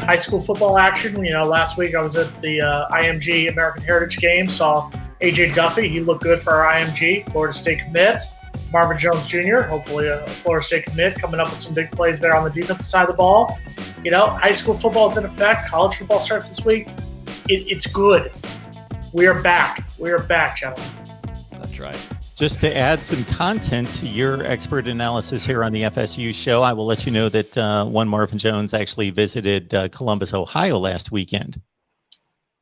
high school football action. Last week I was at the IMG American Heritage game, saw AJ Duffy. He looked good for our IMG, Florida State commit. Marvin Jones Jr., hopefully a Florida State commit, coming up with some big plays there on the defensive side of the ball. High school football is in effect. College football starts this week. It's good. We are back. We are back, gentlemen. That's right. Just to add some content to your expert analysis here on the FSU show, I will let you know that one Marvin Jones actually visited Columbus, Ohio last weekend.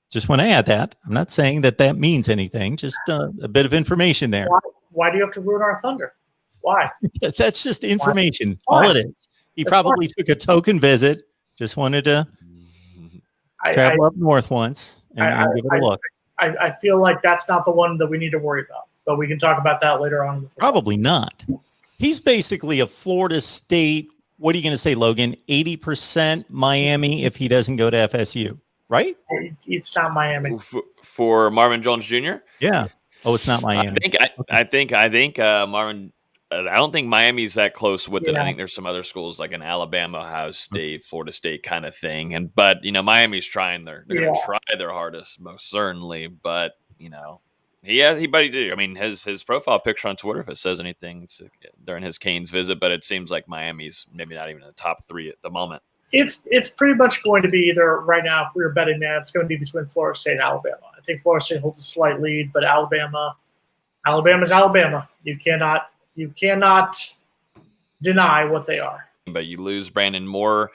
Just want to add that. I'm not saying that means anything, just a bit of information there. Why do you have to ruin our thunder? Why? That's just information. Why? All it is. He probably took a token visit, just wanted to travel up north once and give it a look. I feel like that's not the one that we need to worry about. But we can talk about that later on. Probably not. He's basically a Florida State. What are you going to say, Logan? 80% Miami if he doesn't go to FSU, right? It's not Miami. For Marvin Jones Jr.? Yeah. Oh, it's not Miami. I think Marvin. I don't think Miami's that close with it. I think there's some other schools like an Alabama, Ohio State, Florida State kind of thing. But Miami's trying they're going to try their hardest, most certainly. But he did. I mean, his profile picture on Twitter, if it says anything during his Canes visit, but it seems like Miami's maybe not even in the top 3 at the moment. It's pretty much going to be either right now, if we were betting that, it's going to be between Florida State and Alabama. I think Florida State holds a slight lead, but Alabama's Alabama. You cannot deny what they are. But you lose Brandon Moore,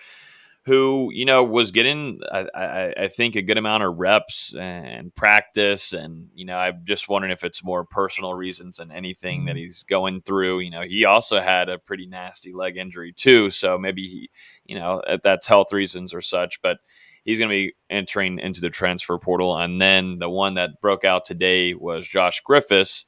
who, was getting, I think, a good amount of reps and practice. And, I'm just wondering if it's more personal reasons than anything that he's going through. He also had a pretty nasty leg injury too. So maybe that's health reasons or such, but he's going to be entering into the transfer portal. And then the one that broke out today was Josh Griffiths,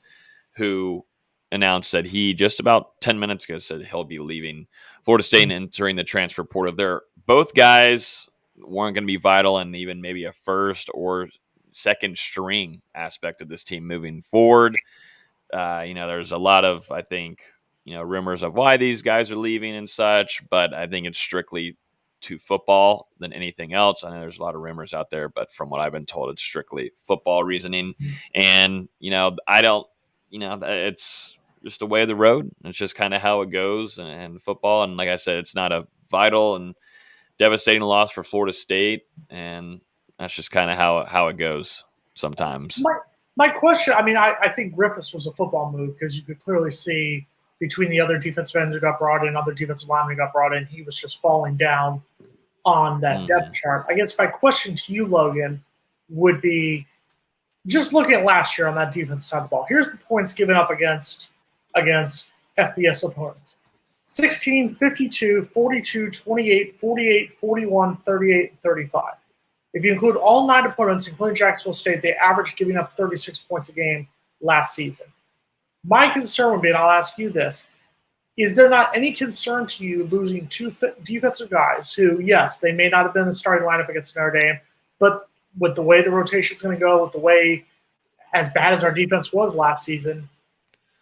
who announced that he just about 10 minutes ago said he'll be leaving Florida State and entering the transfer portal. Both guys weren't going to be vital and even maybe a first or second string aspect of this team moving forward. There's a lot of, I think, rumors of why these guys are leaving and such, but I think it's strictly to football than anything else. I know there's a lot of rumors out there, but from what I've been told, it's strictly football reasoning. And, it's just the way of the road. It's just kind of how it goes and football. And like I said, it's not a vital and devastating loss for Florida State. And that's just kind of how it goes sometimes. My question, I think Griffiths was a football move because you could clearly see between the other defensive ends who got brought in, other defensive linemen who got brought in, he was just falling down on that depth chart. I guess my question to you, Logan, would be just looking at last year on that defensive side of the ball. Here's the points given up against FBS opponents. 16, 52, 42, 28, 48, 41, 38, 35. If you include all 9 opponents, including Jacksonville State, they averaged giving up 36 points a game last season. My concern would be, and I'll ask you this, is there not any concern to you losing 2 defensive guys who, yes, they may not have been in the starting lineup against Notre Dame, but with the way the rotation's going to go, with the way as bad as our defense was last season,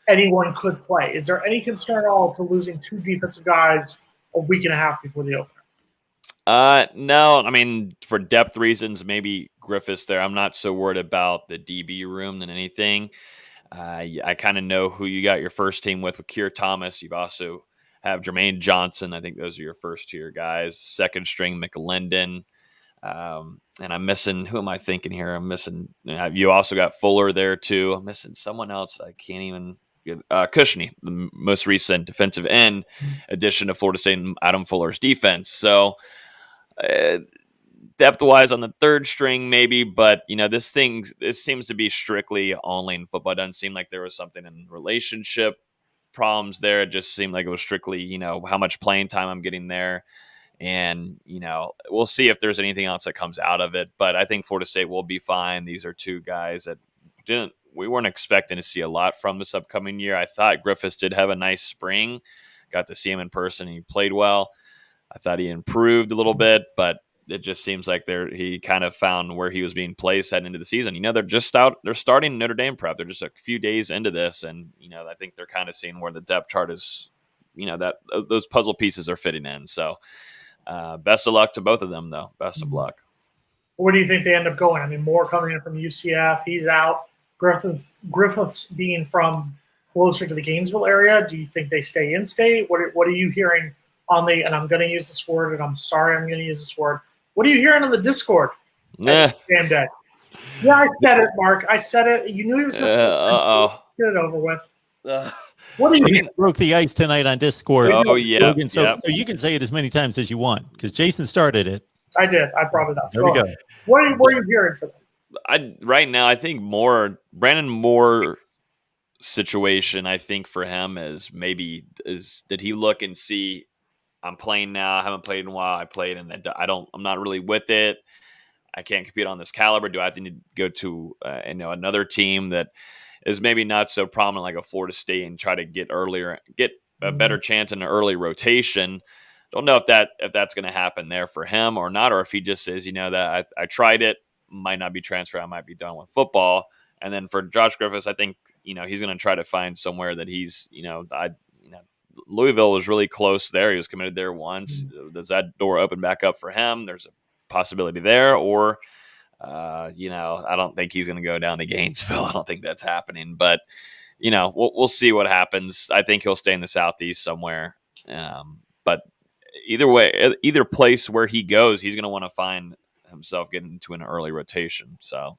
anyone could play. Is there any concern at all to losing 2 defensive guys a week and a half before the opener? No. For depth reasons, maybe Griffiths there. I'm not so worried about the DB room than anything. I kind of know who you got your first team with Keir Thomas. You've also have Jermaine Johnson. I think those are your first tier guys. Second string McLendon. And I'm missing, who am I thinking here? I'm missing, you also got Fuller there too. I'm missing someone else. I can't even get, Cushney, the most recent defensive end addition to Florida State and Adam Fuller's defense. So, depth-wise on the third string, maybe, but this seems to be strictly only in football. It doesn't seem like there was something in relationship problems there. It just seemed like it was strictly, how much playing time I'm getting there. And, we'll see if there's anything else that comes out of it. But I think Florida State will be fine. These are 2 guys that we weren't expecting to see a lot from this upcoming year. I thought Griffiths did have a nice spring. Got to see him in person. He played well. I thought he improved a little bit, but it just seems like he kind of found where he was being placed heading into the season. They're starting Notre Dame prep. They're just a few days into this. And, I think they're kind of seeing where the depth chart is, that those puzzle pieces are fitting in. So Best of luck to both of them, though. Best of luck. Where do you think they end up going? I mean, Moore coming in from UCF, he's out. Griffiths being from closer to the Gainesville area, do you think they stay in state? What are you hearing on the? And I'm going to use this word, and I'm sorry, I'm going to use this word. What are you hearing on the Discord? Nah. Damn day. Yeah, I said it, Mark. I said it. You knew he was going to get it over with. What do you broke the ice tonight on Discord? Oh yeah. Logan, so you can say it as many times as you want because Jason started it. I did. I brought it up. There we go. What are you hearing for them? Right now, I think Brandon Moore situation. I think for him is did he look and see? I'm playing now. I haven't played in a while. I played and I'm not really with it. I can't compete on this caliber. Do I have to go to another team that is maybe not so prominent like a Florida State and try to get a better chance in an early rotation? Don't know if that's going to happen there for him or not, or if he just says, that I tried it, might not be transferred. I might be done with football. And then for Josh Griffiths, I think, he's going to try to find somewhere that he's, Louisville was really close there. He was committed there once. Does that door open back up for him? There's a possibility there, or, I don't think he's going to go down to Gainesville. I don't think that's happening, but, we'll see what happens. I think he'll stay in the Southeast somewhere. But either way, either place where he goes, he's going to want to find himself getting into an early rotation. So